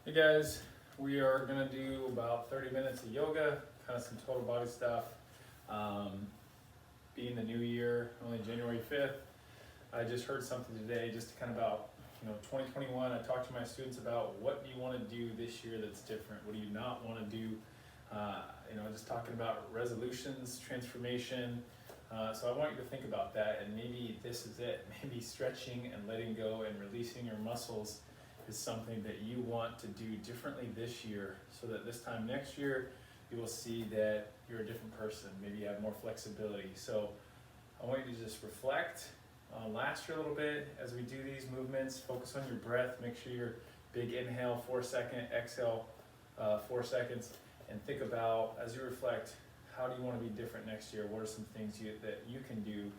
Hey guys, we are gonna do about 30 minutes of yoga, kind of some total body stuff. Um, Being the new year, only January 5th, I just heard something today just kind of about, 2021. I talked to my students about what do you want to do this year that's different? What do you not want to do? Just talking about resolutions, transformation. So I want you to think about that, and maybe this is it. Maybe stretching and letting go and releasing your muscles is something that you want to do differently this year, so that this time next year you will see that you're a different person. Maybe you have more flexibility. So I want you to just reflect on last year a little bit as we do these movements. Focus on your breath. Make sure your big inhale 4 seconds, exhale 4 seconds, and think about, as you reflect, how do you want to be different next year? What are some things that you can do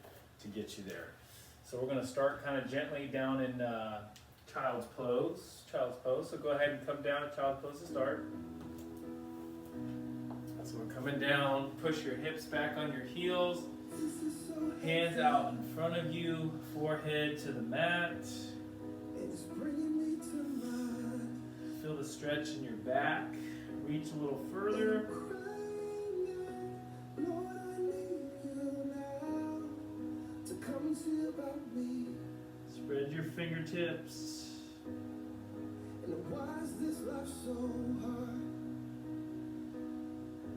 to get you there? So we're going to start kind of gently down in child's pose. So go ahead and come down to child's pose to start. So we're coming down. Push your hips back on your heels. Hands out in front of you. Forehead to the mat. Feel the stretch in your back. Reach a little further. Spread your fingertips.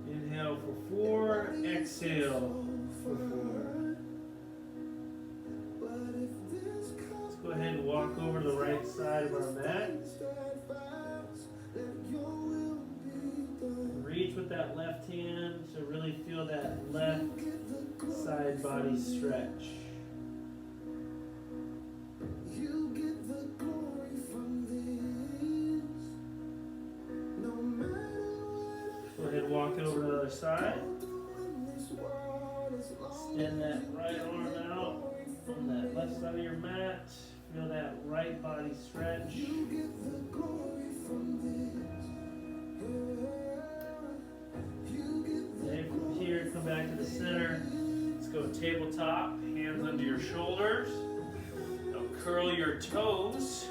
Inhale for 4, exhale for 4. Let's go ahead and walk over to the right side of our mat. Reach with that left hand to really feel that left side body stretch. Go ahead and walk it over to the other side. Extend that right arm out from that left side of your mat. Feel that right body stretch. And from here, come back to the center. Let's go tabletop, hands under your shoulders. Now curl your toes.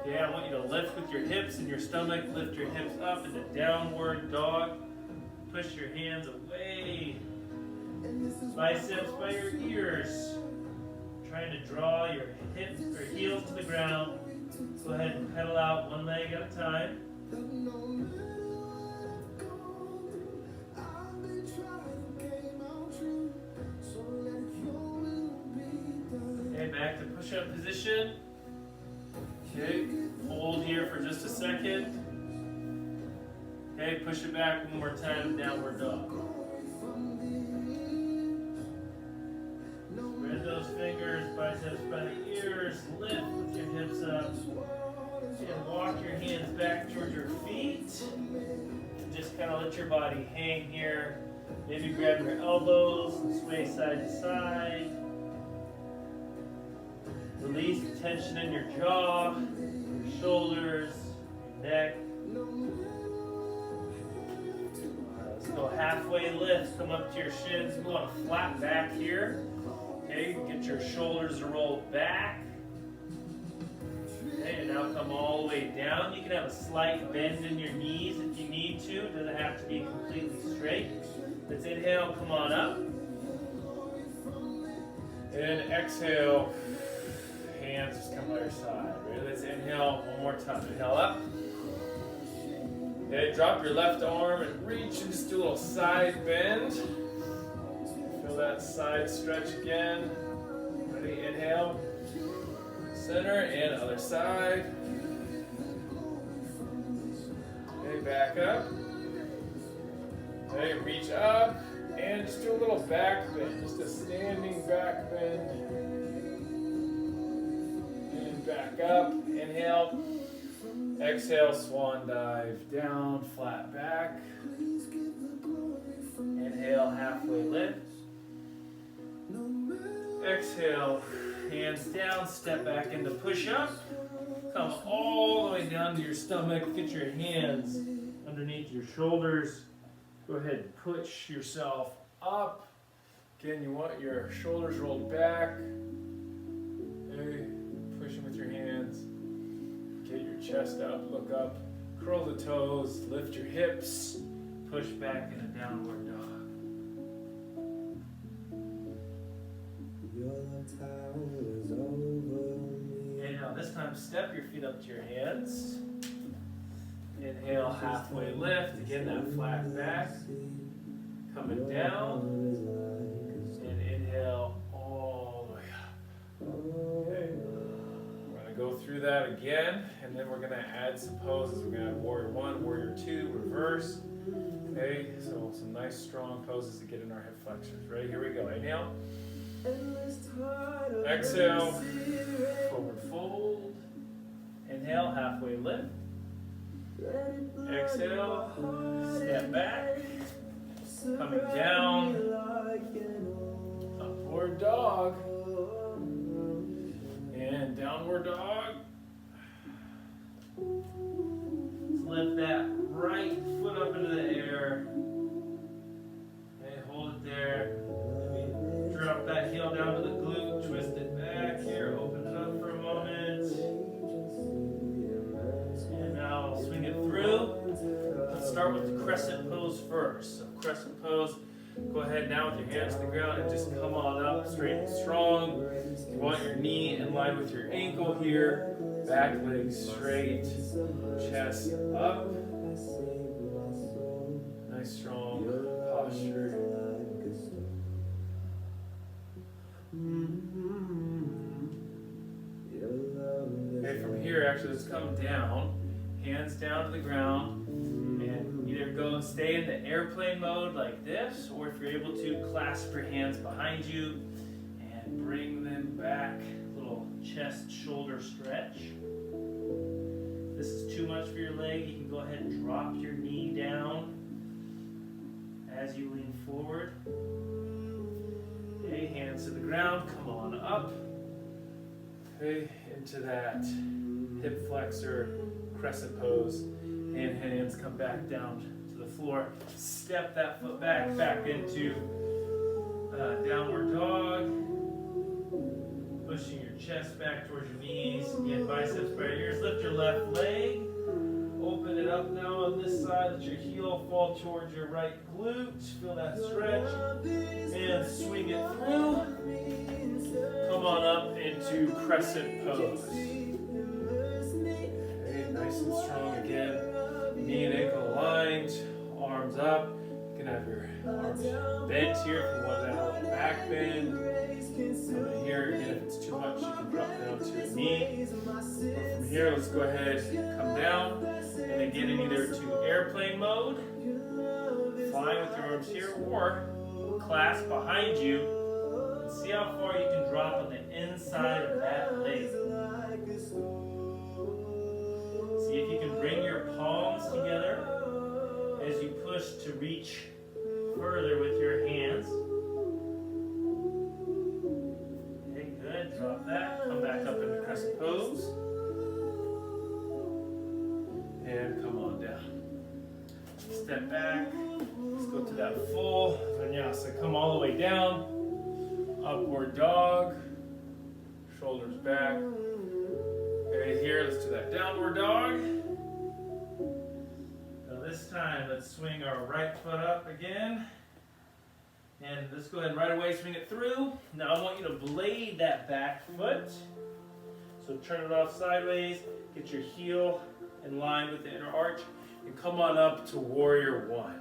Yeah, I want you to lift with your hips and your stomach. Lift your hips up into downward dog. Push your hands away. Biceps by your ears. Trying to draw your hips or heels to the ground. Go ahead and pedal out one leg at a time. Okay, back to push-up position. Okay, hold here for just a second. Okay, push it back one more time, downward dog. Spread those fingers, biceps by the ears, lift with your hips up. And walk your hands back towards your feet. And just kind of let your body hang here. Maybe grab your elbows and sway side to side. Release the tension in your jaw, your shoulders, your neck. Let's go halfway lift, come up to your shins. We want a flat back here. Okay, get your shoulders rolled back. Okay, and now come all the way down. You can have a slight bend in your knees if you need to. It doesn't have to be completely straight. Let's inhale, come on up. And exhale. Hands just come by your side. Ready? Let's inhale one more time. Inhale up. Okay, drop your left arm and reach and just do a little side bend. Feel that side stretch again. Ready? Inhale. Center and other side. Okay, back up. Okay, reach up and just do a little back bend. Just a standing back bend. Back up, inhale, exhale, swan dive, down, flat back, inhale, halfway lift, exhale, hands down, step back into push-up, come all the way down to your stomach, get your hands underneath your shoulders, go ahead and push yourself up. Again, you want your shoulders rolled back. Pushing with your hands. Get your chest up, look up. Curl the toes, lift your hips, push back in a downward dog. Inhale, this time step your feet up to your hands. Inhale, halfway lift, again that flat back. Coming down, and inhale all the way up. Okay. We're going to go through that again, and then we're going to add some poses. We're going to add warrior one, warrior two, reverse. Okay, so some nice strong poses to get in our hip flexors. Ready? Here we go. Inhale. Exhale. Forward fold. Inhale, halfway lift. Exhale. Step back. Coming down. Upward dog. And downward dog. Let's lift that right foot up into the air. Okay, hold it there. Maybe drop that heel down to the glute. Twist it back here. Open it up for a moment. And now swing it through. Let's start with the crescent pose first. So crescent pose. Go ahead now with your hands to the ground and just come on up straight and strong. You want your knee in line with your ankle here. Back leg straight. Chest up. Nice strong posture. Okay, from here actually let's come down. Hands down to the ground. And either go and stay in the airplane mode like this, or if you're able to, clasp your hands behind you and bring them back. Little chest shoulder stretch. If this is too much for your leg, you can go ahead and drop your knee down as you lean forward. Okay, hands to the ground, come on up. Okay, into that hip flexor crescent pose. And hands come back down to the floor. Step that foot back into downward dog. Pushing your chest back towards your knees. Again, biceps by your ears. Lift your left leg. Open it up now on this side. Let your heel fall towards your right glute. Feel that stretch. And swing it through. Come on up into crescent pose. Okay, nice and strong again. Knee and ankle aligned, arms up. You can have your arms bent here if you want that little back bend. From here, again, if it's too much, you can drop down to your knee. But from here, let's go ahead, come down, and then get in either to airplane mode, flying with your arms here, or clasp behind you, and see how far you can drop on the inside of that leg. See if you can bring your palms together as you push to reach further with your hands. Okay, good. Drop that. Come back up into crescent pose. And come on down. Step back. Let's go to that full vinyasa. Come all the way down. Upward dog. Shoulders back. Okay, here, let's do that downward dog. Now this time, let's swing our right foot up again. And let's go ahead and right away swing it through. Now I want you to blade that back foot. So turn it off sideways, get your heel in line with the inner arch, and come on up to warrior one.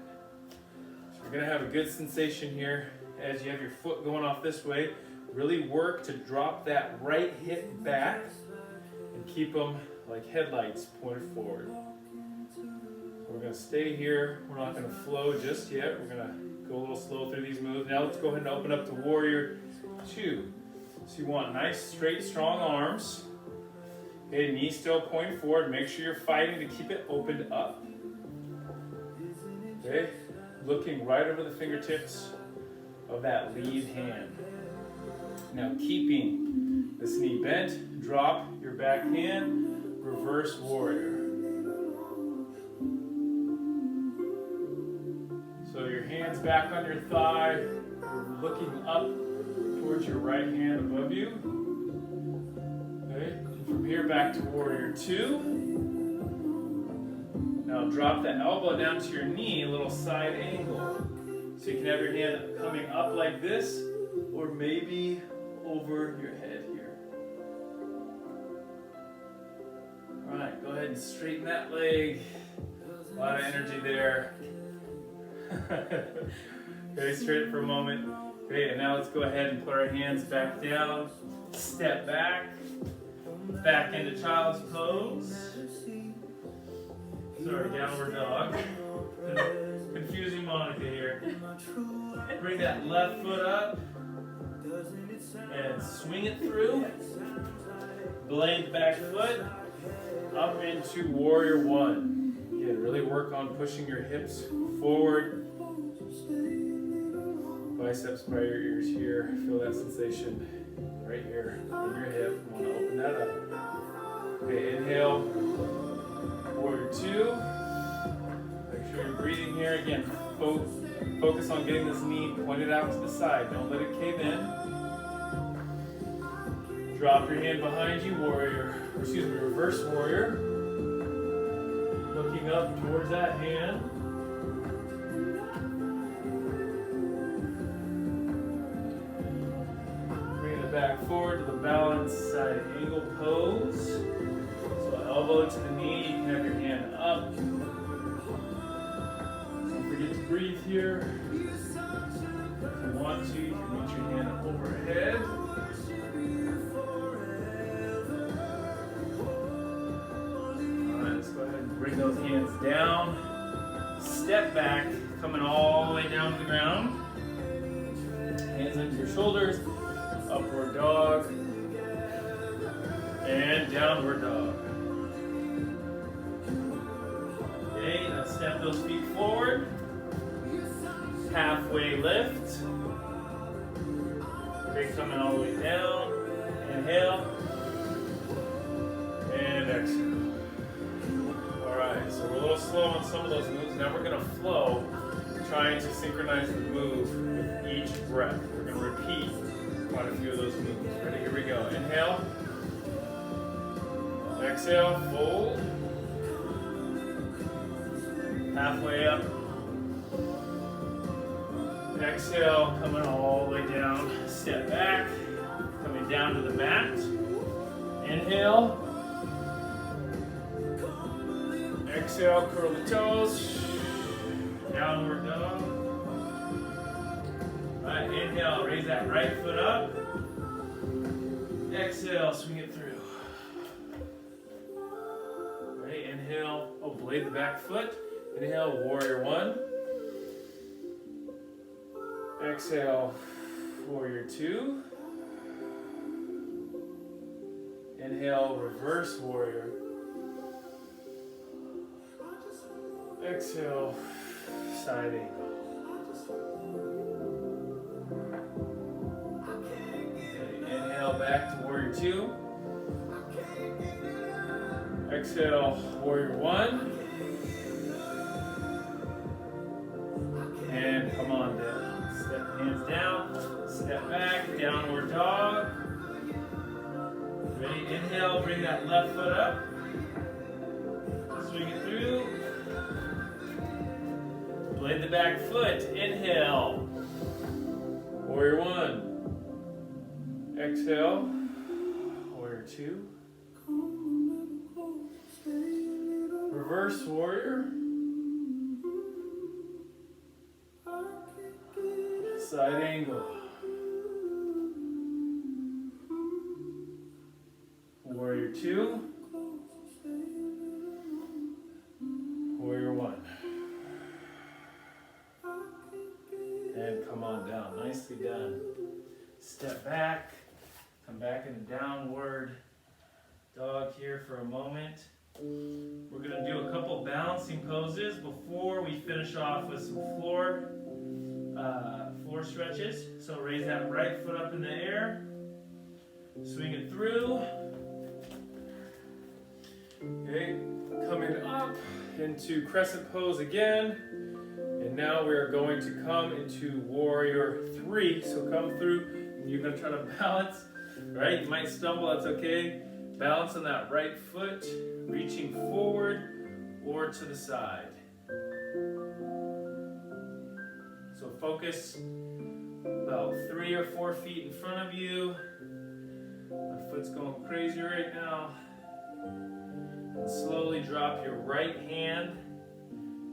So you're gonna have a good sensation here as you have your foot going off this way. Really work to drop that right hip back. Keep them like headlights pointed forward. We're going to stay here. We're not going to flow just yet. We're going to go a little slow through these moves. Now let's go ahead and open up to warrior two. So you want nice, straight, strong arms. Okay, knee still pointing forward. Make sure you're fighting to keep it opened up. Okay, looking right over the fingertips of that lead hand. Now keeping this knee bent, drop your back hand, reverse warrior. So your hands back on your thigh, looking up towards your right hand above you. Okay, from here back to warrior two. Now drop the elbow down to your knee, a little side angle. So you can have your hand coming up like this, or maybe over your head here. All right, go ahead and straighten that leg. A lot of energy there. Very straight for a moment. Great, and now let's go ahead and put our hands back down. Step back. Back into child's pose. Sorry, downward dog. Confusing Monica here. Bring that left foot up. And swing it through. Blade back foot. Up into warrior one. Again, really work on pushing your hips forward. Biceps by your ears here. Feel that sensation right here in your hip. You want to open that up. Okay, inhale. Warrior two. Make sure you're breathing here. Again, focus on getting this knee pointed out to the side. Don't let it cave in. Drop your hand behind you, reverse warrior. Looking up towards that hand. Bring it back forward to the balanced side angle pose. So elbow to the knee, you can have your hand up. Don't forget to breathe here. If you want to, you can reach your hand overhead. Go ahead and bring those hands down. Step back, coming all the way down to the ground. Hands under your shoulders. Upward dog. And downward dog. Okay, now step those feet forward. Halfway lift. Okay, coming all the way down. Inhale. And exhale. Alright, so we're a little slow on some of those moves. Now we're going to flow, trying to synchronize the move with each breath. We're going to repeat quite a few of those moves. Ready? Here we go. Inhale. Exhale. Fold. Halfway up. Exhale. Coming all the way down. Step back. Coming down to the mat. Inhale. Exhale, curl the toes, downward dog. Alright, inhale, raise that right foot up. Exhale, swing it through. Ready, inhale, blade the back foot. Inhale, warrior one. Exhale, warrior two. Inhale, reverse warrior. Exhale, side angle. Okay, inhale back to warrior two. Exhale, warrior one. And come on down. Step hands down. Step back, downward dog. Ready? Inhale, bring that left foot up. Swing it through. Blade the back foot. Inhale. Warrior one. Exhale. Warrior two. Reverse warrior. Side angle. Warrior two. Warrior one. And come on down. Nicely done. Step back. Come back into downward dog here for a moment. We're going to do a couple balancing poses before we finish off with some floor stretches. So raise that right foot up in the air. Swing it through. Okay, coming up into crescent pose again. And now we are going to come into warrior three. So come through. You're going to try to balance. Right? You might stumble. That's okay. Balance on that right foot. Reaching forward. or to the side. So focus about 3 or 4 feet in front of you. My foot's going crazy right now. And slowly drop your right hand.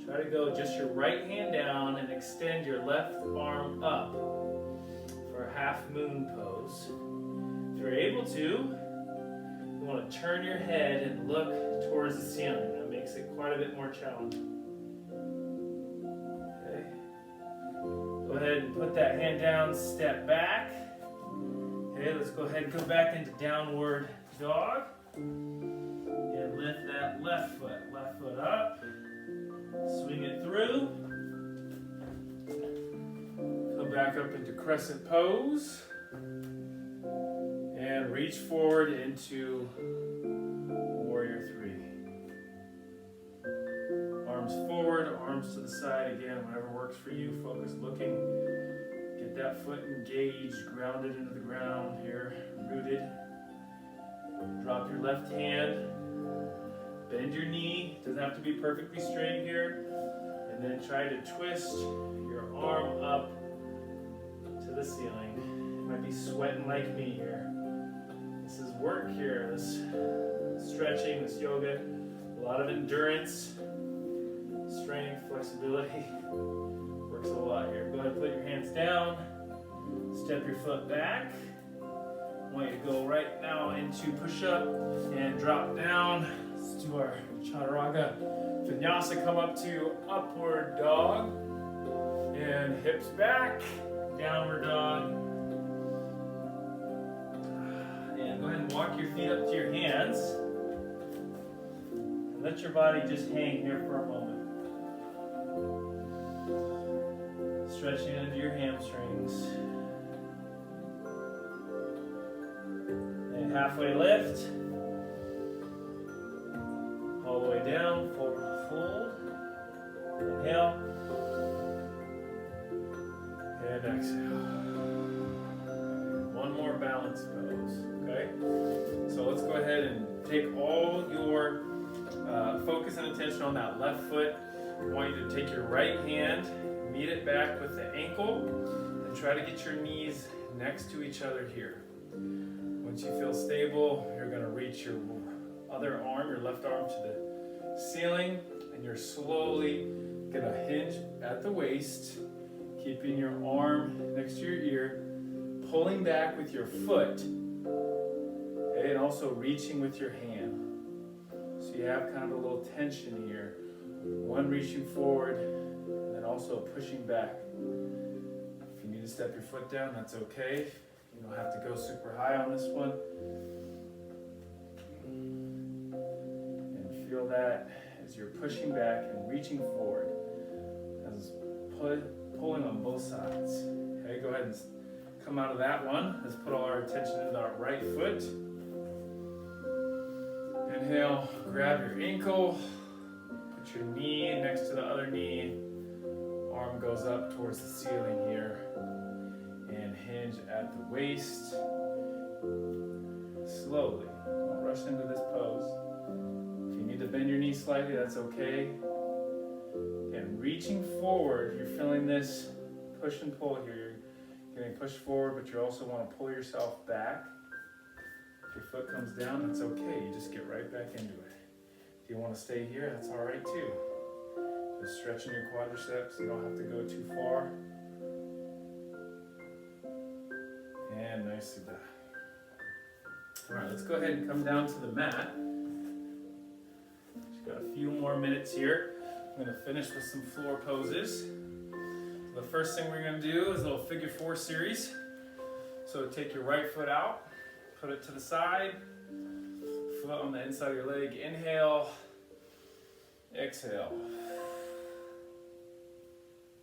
Try to go just your right hand down and extend your left arm up for a half moon pose. If you're able to, you want to turn your head and look towards the ceiling. That makes it quite a bit more challenging. Okay. Go ahead and put that hand down, step back. Okay, let's go ahead and go back into downward dog. And lift that left foot up. Swing it through. Come back up into crescent pose. And reach forward into warrior 3. Arms forward, arms to the side again, whatever works for you. Focus looking. Get that foot engaged, grounded into the ground here, rooted. Drop your left hand. Bend your knee, doesn't have to be perfectly straight here. And then try to twist your arm up to the ceiling. You might be sweating like me here. This is work here, this stretching, this yoga. A lot of endurance, strength, flexibility. Works a lot here. Go ahead and put your hands down. Step your foot back. I want you to go right now into push-up and drop down. Let's do our Chaturanga Vinyasa. Come up to upward dog. And hips back, downward dog. And go ahead and walk your feet up to your hands. And let your body just hang here for a moment. Stretching into your hamstrings. And halfway lift. All the way down, forward fold. Inhale. And exhale. One more balance pose, okay? So let's go ahead and take all your focus and attention on that left foot. I want you to take your right hand, meet it back with the ankle, and try to get your knees next to each other here. Once you feel stable, you're going to reach your other arm, your left arm, to the ceiling, and you're slowly going to hinge at the waist, keeping your arm next to your ear, pulling back with your foot, okay, and also reaching with your hand. So you have kind of a little tension here. One reaching forward, and then also pushing back. If you need to step your foot down, that's okay. You don't have to go super high on this one. And feel that as you're pushing back and reaching forward, as pulling on both sides. Okay, go ahead and come out of that one. Let's put all our attention into our right foot. Inhale, grab your ankle, put your knee next to the other knee, arm goes up towards the ceiling here, and hinge at the waist. Slowly, don't rush into this pose. If you need to bend your knee slightly, that's okay. Again, reaching forward, you're feeling this push and pull here. You're getting pushed forward, but you also want to pull yourself back. If your foot comes down, that's okay. You just get right back into it. If you want to stay here, that's all right too. Just stretching your quadriceps. You don't have to go too far. And nicely done. All right, let's go ahead and come down to the mat. Just got a few more minutes here. I'm going to finish with some floor poses. The first thing we're going to do is a little figure 4 series. So take your right foot out, put it to the side, foot on the inside of your leg. Inhale, exhale.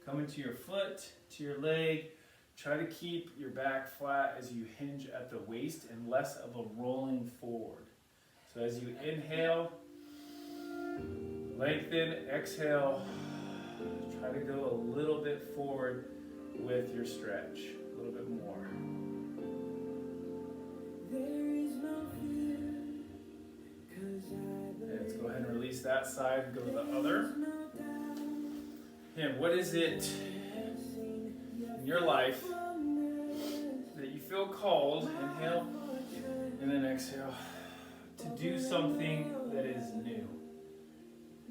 Come into your foot, to your leg. Try to keep your back flat as you hinge at the waist and less of a rolling forward. So as you inhale, lengthen, exhale. Try to go a little bit forward with your stretch, a little bit more. And let's go ahead and release that side and go to the other. And what is it in your life that you feel called, inhale and then exhale, to do something that is new?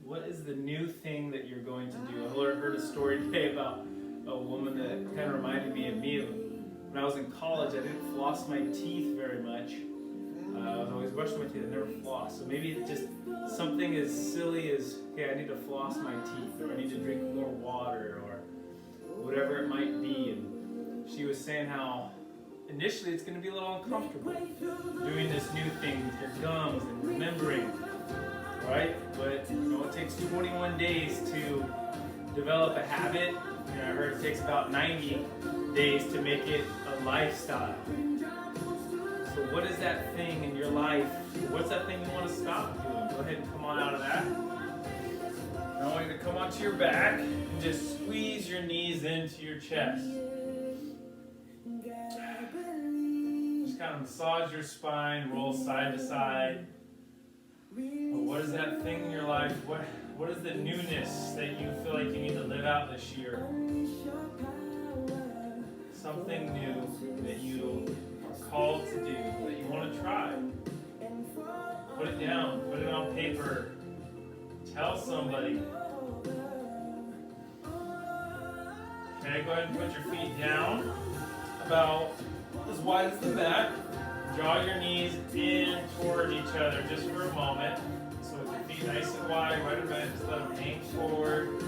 What is the new thing that you're going to do? I heard a story today about a woman that kind of reminded me of me. When I was in college, I didn't floss my teeth very much. I was always brushing my teeth, I never flossed. So maybe it's just something as silly as, okay, I need to floss my teeth, or I need to drink more water, or whatever it might be. And she was saying how initially it's going to be a little uncomfortable doing this new thing with your gums and remembering, right? But it takes 21 days to develop a habit. I heard it takes about 90 days to make it a lifestyle. So what is that thing in your life? What's that thing you want to stop doing? Go ahead and come on out of that. I want you to come onto your back and just squeeze your knees into your chest. Just kind of massage your spine, roll side to side. But what is that thing in your life? What is the newness that you feel like you need to live out this year? Something new that you are called to do, that you want to try. Put it down, put it on paper. Tell somebody. Okay, go ahead and put your feet down about as wide as the mat. Draw your knees in toward each other just for a moment. So with your feet nice and wide, right about, just let them hang forward.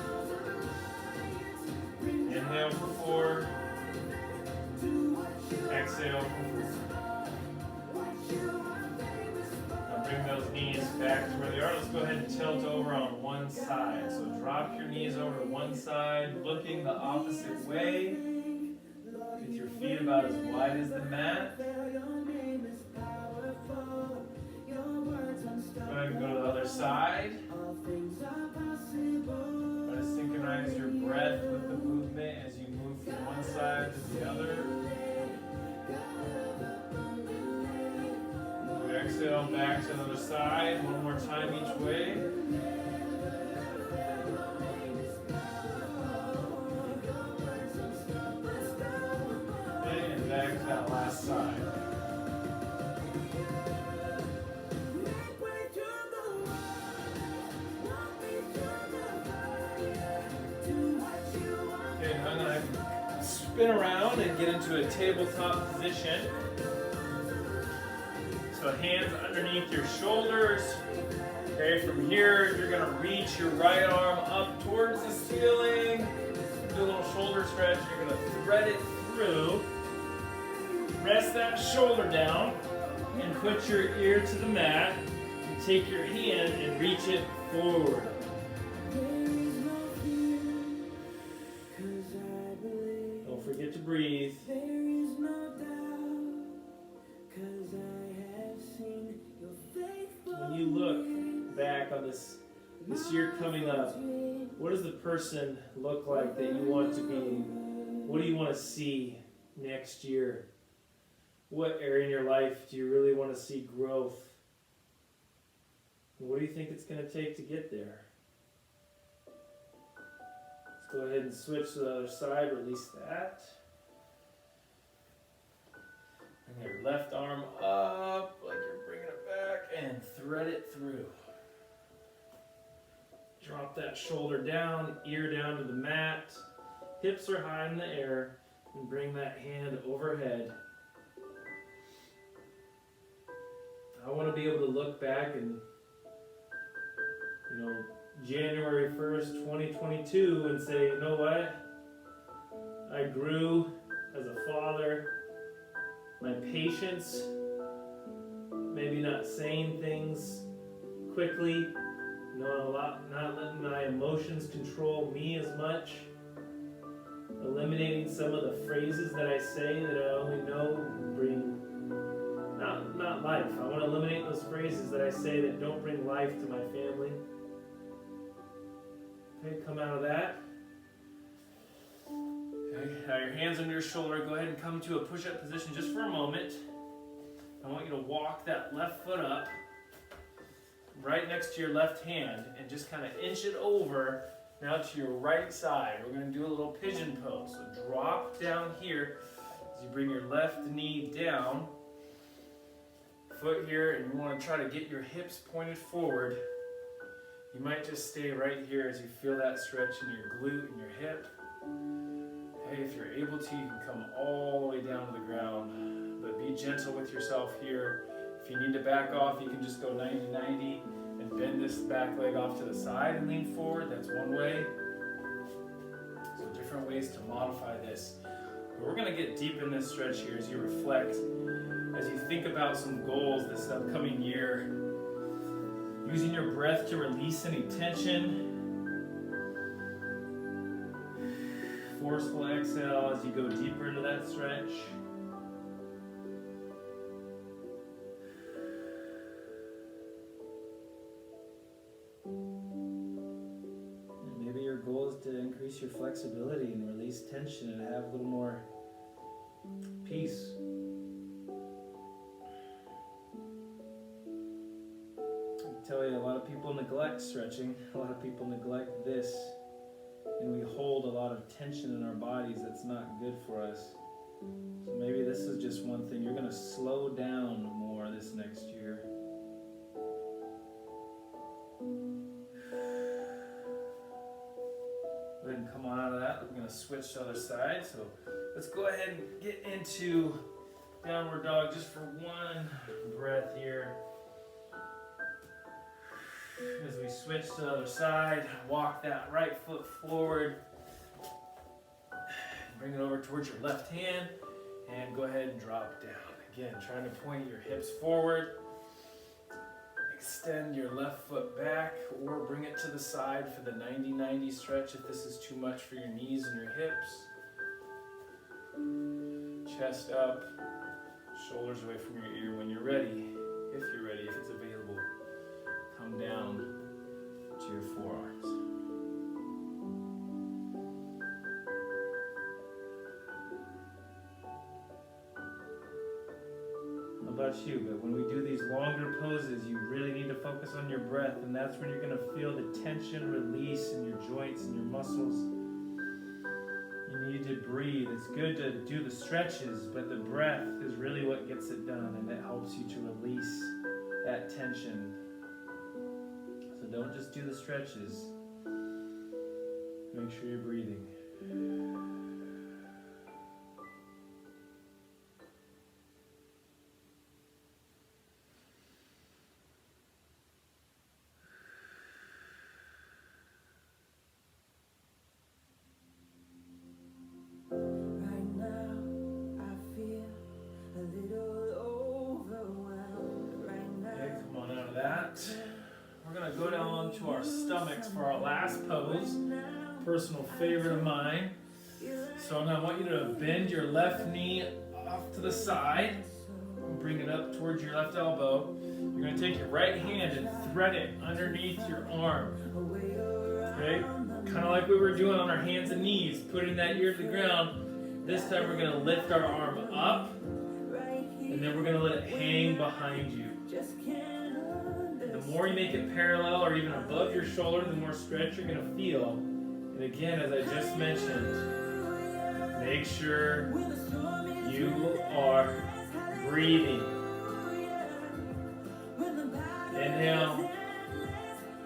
Inhale for 4. Exhale for 4. Now bring those knees back to where they are. Let's go ahead and tilt over on one side. So drop your knees over to one side, looking the opposite way. With your feet about as wide as the mat. Go ahead and go to the other side. Try to synchronize your breath with the movement as you move from one side to the other. Exhale back to the other side. One more time each way. And back to that last side. Okay, I'm going to spin around and get into a tabletop position. So hands underneath your shoulders. Okay, from here, you're going to reach your right arm up towards the ceiling. Do a little shoulder stretch. You're going to thread it through. Rest that shoulder down and put your ear to the mat. And take your hand and reach it forward. Don't forget to breathe. When you look back on this year coming up, what does the person look like that you want to be? What do you want to see next year? What area in your life do you really want to see growth? And what do you think it's going to take to get there? Let's go ahead and switch to the other side. Release that. Bring your left arm up like you're bringing it back and thread it through. Drop that shoulder down, ear down to the mat. Hips are high in the air, and bring that hand overhead. I want to be able to look back and, January 1st, 2022 and say, you know what? I grew as a father. My patience, maybe not saying things quickly, not letting my emotions control me as much, eliminating some of the phrases that I say that I only know bring not life. I want to eliminate those phrases that I say that don't bring life to my family. Okay, come out of that. Okay, now your hands on your shoulder. Go ahead and come to a push-up position just for a moment. I want you to walk that left foot up. right next to your left hand and just kind of inch it over now to your right side. We're going to do a little pigeon pose. So drop down here as you bring your left knee down, foot here, and you want to try to get your hips pointed forward. You might just stay right here as you feel that stretch in your glute and your hip. Hey, if you're able to, you can come all the way down to the ground, but be gentle with yourself here. If you need to back off, you can just go 90-90 and bend this back leg off to the side and lean forward. That's one way. So different ways to modify this. But we're going to get deep in this stretch here as you reflect, as you think about some goals this upcoming year. Using your breath to release any tension. Forceful exhale as you go deeper into that stretch. And maybe your goal is to increase your flexibility and release tension and have a little more peace. I tell you, a lot of people neglect stretching. A lot of people neglect this. And we hold a lot of tension in our bodies that's not good for us. So maybe this is just one thing. You're going to slow down more this next year. Go ahead and come on out of that. We're going to switch to the other side. So let's go ahead and get into downward dog just for one breath here. As we switch to the other side, walk that right foot forward. Bring it over towards your left hand and go ahead and drop down. Again, trying to point your hips forward. Extend your left foot back or bring it to the side for the 90-90 stretch if this is too much for your knees and your hips. Chest up, shoulders away from your ear when you're ready. If you're ready, if it's available. Come down to your forearms. How about you? But when we do these longer poses, you really need to focus on your breath, and that's when you're going to feel the tension release in your joints and your muscles. You need to breathe. It's good to do the stretches, but the breath is really what gets it done, and it helps you to release that tension. So don't just do the stretches. Make sure you're breathing. Right now, I feel a little overwhelmed. Right now. Okay, come on out of that. We're going to go down to our stomachs for our last pose. Personal favorite of mine. So now I want you to bend your left knee off to the side. Bring it up towards your left elbow. You're going to take your right hand and thread it underneath your arm. Okay? Kind of like we were doing on our hands and knees, putting that ear to the ground. This time we're going to lift our arm up, and then we're going to let it hang behind you. The more you make it parallel or even above your shoulder, the more stretch you're going to feel. And again, as I just mentioned, make sure you are breathing. Inhale,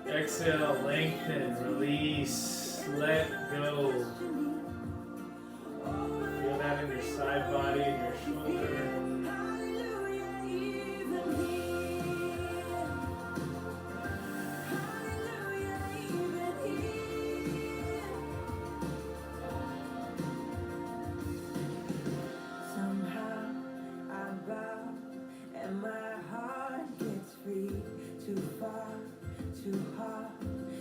exhale, lengthen, release, let go. Feel that in your side body and your shoulder.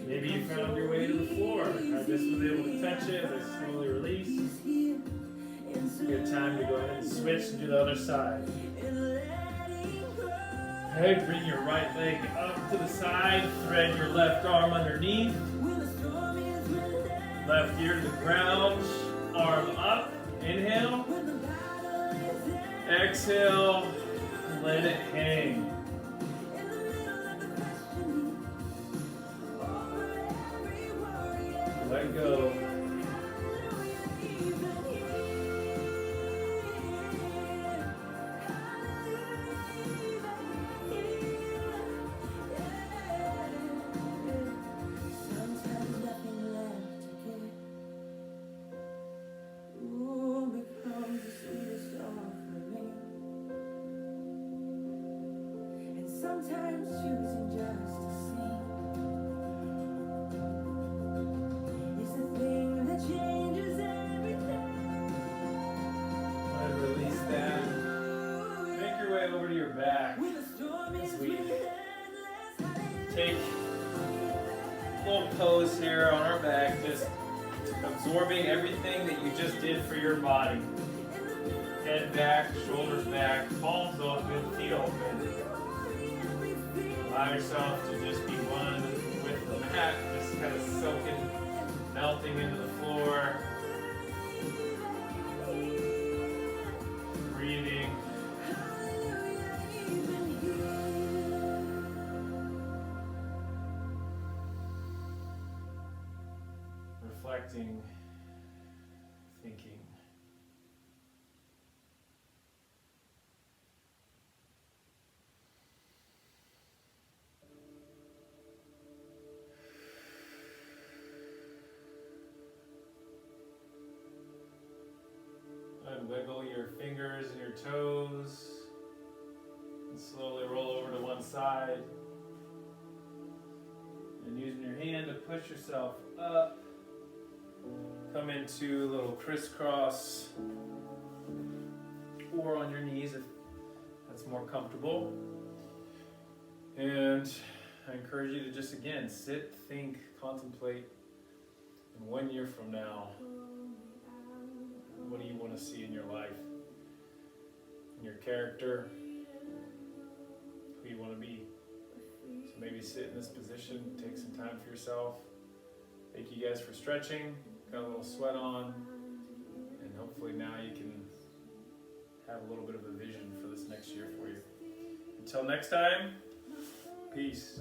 Maybe you found your way to the floor. I just was able to touch it as I slowly release. Good time to go ahead and switch and do the other side. Okay, bring your right leg up to the side. Thread your left arm underneath. Left ear to the ground. Arm up. Inhale. Exhale. Let it hang. Let go. Sometimes nothing left to give. Ooh, becomes the sweetest offering. And sometimes choosing just to sing is the thing that changes everything. Go ahead and release that. Make your way over to your back. When the storm is As we relentless, take a little pose here on our back, just absorbing everything that you just did for your body. Head back, shoulders back, palms open, feet open. Allow yourself to just be one with the mat, just kind of soaking, melting into the floor. Breathing. Reflecting, thinking. And wiggle your fingers and your toes. And slowly roll over to one side. And using your hand to push yourself up. Come into a little crisscross or on your knees if that's more comfortable. And I encourage you to just again sit, think, contemplate. And 1 year from now, what do you want to see in your life? In your character? Who you want to be? So maybe sit in this position, take some time for yourself. Thank you guys for stretching. Got a little sweat on. And hopefully now you can have a little bit of a vision for this next year for you. Until next time, peace.